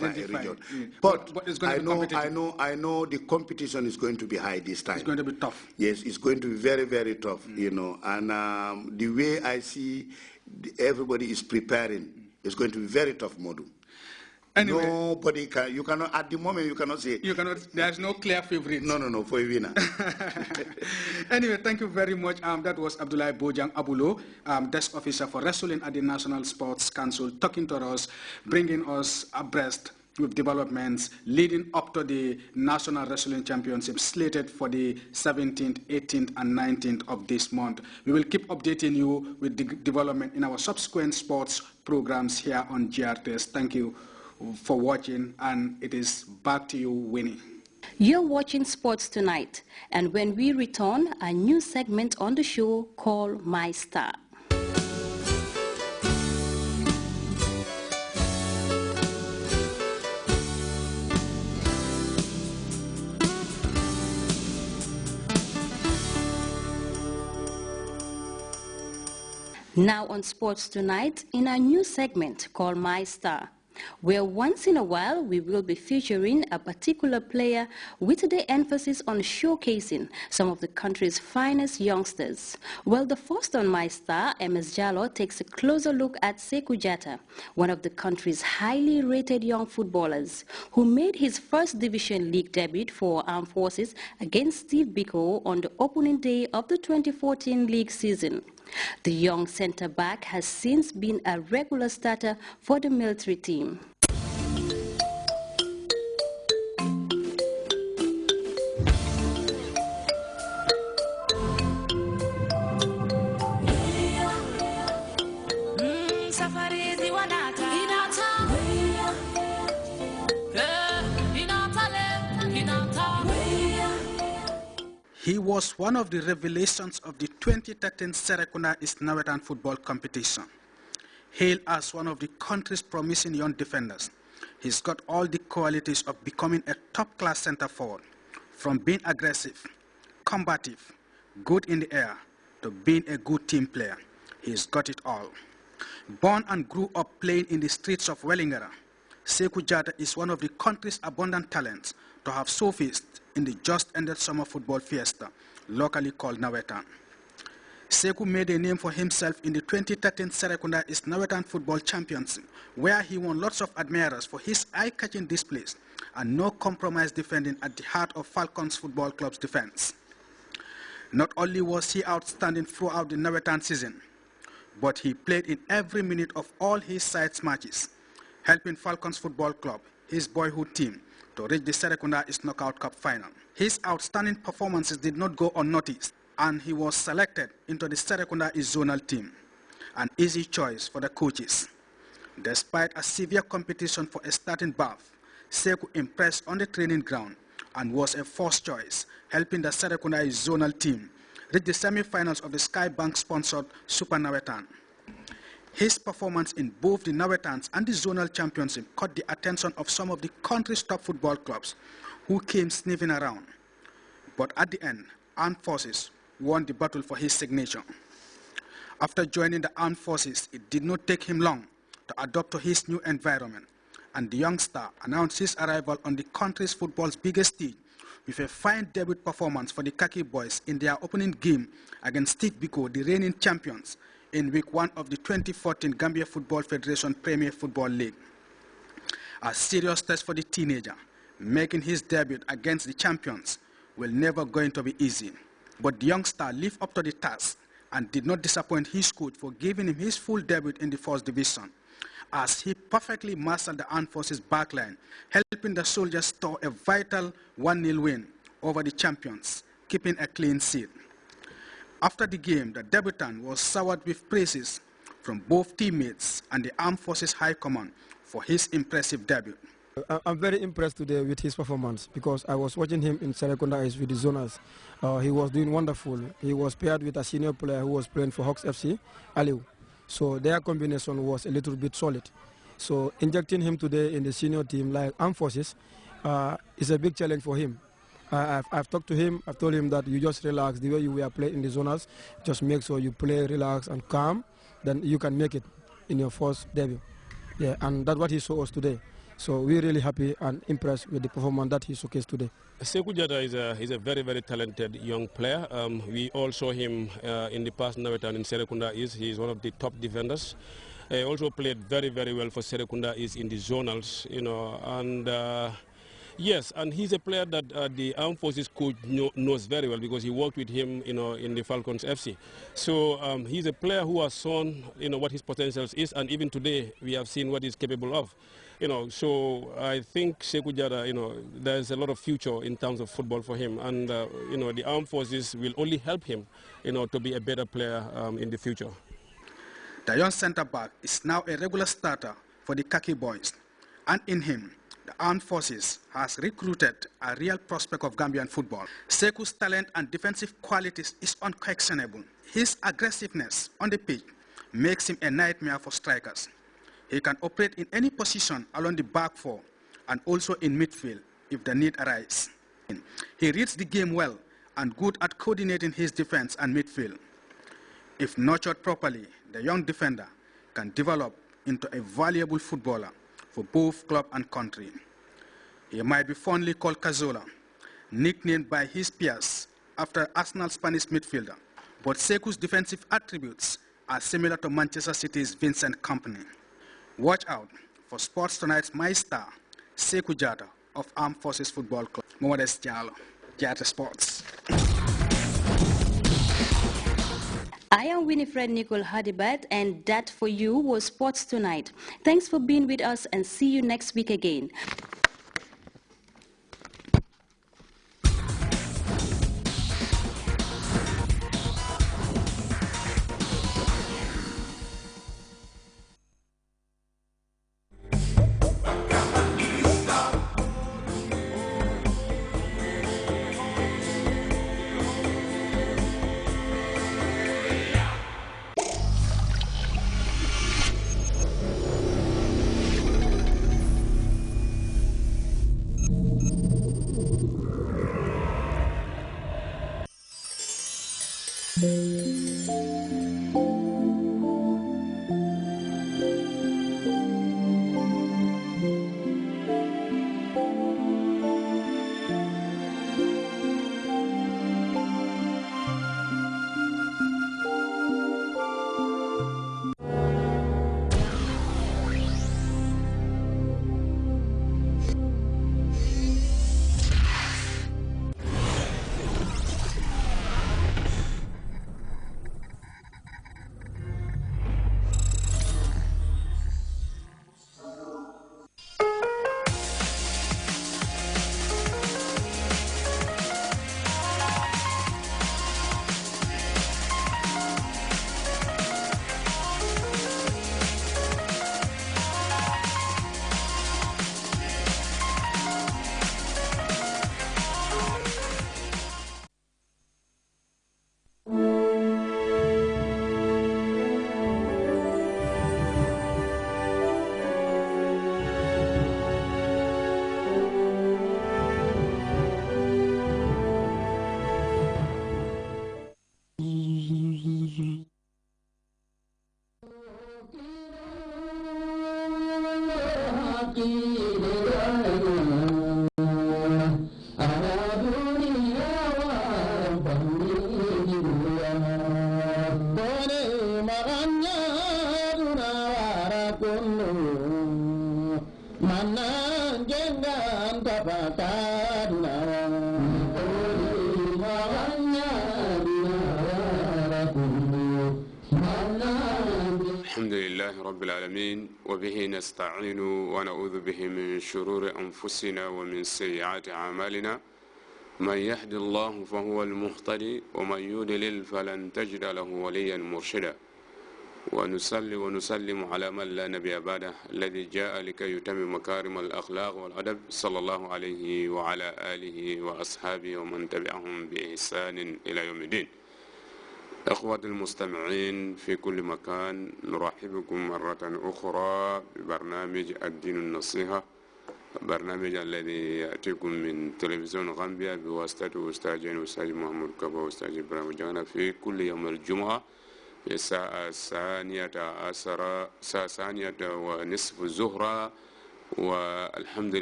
region. But it's going to be competitive. I know the competition is going to be high this time. It's going to be tough. Yes, it's going to be very, very tough, you know. And the way I see everybody is preparing, it's going to be very tough, Modu. Anyway, nobody can. You cannot at the moment. You cannot say. You cannot. There's no clear favorite. No, for a winner. Anyway, thank you very much. That was Abdoulaye Bojang Abulo, desk officer for wrestling at the National Sports Council, talking to us, bringing us abreast with developments leading up to the National Wrestling Championship slated for the 17th, 18th, and 19th of this month. We will keep updating you with the development in our subsequent sports programs here on Grts. Thank you for watching, and it is back to you, Winnie. You're watching Sports Tonight, and when we return, a new segment on the show called My Star. Now on Sports Tonight, in a new segment called My Star, where once in a while we will be featuring a particular player with the emphasis on showcasing some of the country's finest youngsters. Well, the first on My Star, MS Jallo, takes a closer look at Sekou Jatta, one of the country's highly rated young footballers, who made his first Division League debut for Armed Forces against Steve Biko on the opening day of the 2014 league season. The young centre-back has since been a regular starter for the military team. He was one of the revelations of the 2013 Serekunda East Nawetan football competition. Hailed as one of the country's promising young defenders, he's got all the qualities of becoming a top-class centre-forward, from being aggressive, combative, good in the air, to being a good team player. He's got it all. Born and grew up playing in the streets of Wellingara, Sekou Jatta is one of the country's abundant talents to have surfaced in the just-ended summer football fiesta, locally called Nawetan. Sekou made a name for himself in the 2013 Serekunda East Nawetan Football Championship, where he won lots of admirers for his eye-catching displays and no-compromise defending at the heart of Falcons Football Club's defense. Not only was he outstanding throughout the Nawetan season, but he played in every minute of all his side's matches, helping Falcons Football Club, his boyhood team, to reach the Serekunda East Knockout Cup final. His outstanding performances did not go unnoticed, and he was selected into the Serekunda East zonal team, an easy choice for the coaches. Despite a severe competition for a starting berth, Sekou impressed on the training ground and was a first choice, helping the Serekunda East zonal team reach the semi-finals of the Skybank-sponsored Super Nawetan. His performance in both the Nawetans and the zonal championship caught the attention of some of the country's top football clubs, who came sniffing around. But at the end, Armed Forces won the battle for his signature. After joining the Armed Forces, it did not take him long to adapt to his new environment, and the young star announced his arrival on the country's football's biggest stage with a fine debut performance for the Khaki Boys in their opening game against Steve Biko, the reigning champions, in week 1 of the 2014 Gambia Football Federation Premier Football League. A serious test for the teenager, making his debut against the champions, will never going to be easy. But the youngster lived up to the task and did not disappoint his coach for giving him his full debut in the first division, as he perfectly mastered the Armed Forces backline, helping the soldiers store a vital 1-0 win over the champions, keeping a clean sheet. After the game, the debutant was showered with praises from both teammates and the Armed Forces High Command for his impressive debut. I'm very impressed today with his performance because I was watching him in Serekunda with the Zoners. He was doing wonderful. He was paired with a senior player who was playing for Hawks FC, Aliu. So their combination was a little bit solid. So injecting him today in the senior team like Armed Forces is a big challenge for him. I've talked to him. I've told him that you just relax the way you were playing in the zoners. Just make sure you play, relax, and calm. Then you can make it in your first debut. Yeah, and that's what he saw us today. So we're really happy and impressed with the performance that he showcased today. Sekou Jata is a very, very talented young player. We all saw him in the past Nawetan in Serekunda East. He is one of the top defenders. He also played very, very well for Serekunda East in the zonals, and yes, and he's a player that the Armed Forces coach knows very well because he worked with him, in the Falcons FC. So he's a player who has shown, what his potential is, and even today we have seen what he's capable of. So I think Sekou Jata, there's a lot of future in terms of football for him, and the Armed Forces will only help him, to be a better player in the future. The young centre-back is now a regular starter for the Khaki Boys, and in him, the Armed Forces has recruited a real prospect of Gambian football. Sekou's talent and defensive qualities is unquestionable. His aggressiveness on the pitch makes him a nightmare for strikers. He can operate in any position along the back four and also in midfield if the need arises. He reads the game well and good at coordinating his defense and midfield. If nurtured properly, the young defender can develop into a valuable footballer for both club and country. He might be fondly called Cazorla, nicknamed by his peers after Arsenal Spanish midfielder, but Sekou's defensive attributes are similar to Manchester City's Vincent Kompany. Watch out for Sports Tonight's My Star, Sekou Jata of Armed Forces Football Club. Modes Diallo, Jata Sports. I am Winifred Nicole Hadibat, and that for you was Sports Tonight. Thanks for being with us, and see you next week again. الحمد لله رب العالمين وبه نستعين ونعوذ به من شرور أنفسنا ومن سيئات أعمالنا من يهد الله فهو المهتدي ومن يضلل فلن تجد له وليا مرشدا ونصلي ونسلم على من لا نبي بعده الذي جاء لكي يتمم مكارم الأخلاق والأدب صلى الله عليه وعلى آله وأصحابه ومن تبعهم بإحسان إلى يوم الدين. أخوة المستمعين في كل مكان، نرحبكم مرة أخرى ببرنامج الدين النصيحة، برنامج الذي يأتيكم من تلفزيون غامبيا بواسطة أستاذين أستاذ محمد كبا وأستاذ إبراهيم جانا في كل يوم الجمعة في الساعة 12:00 ونصف الظهر والحمد لله.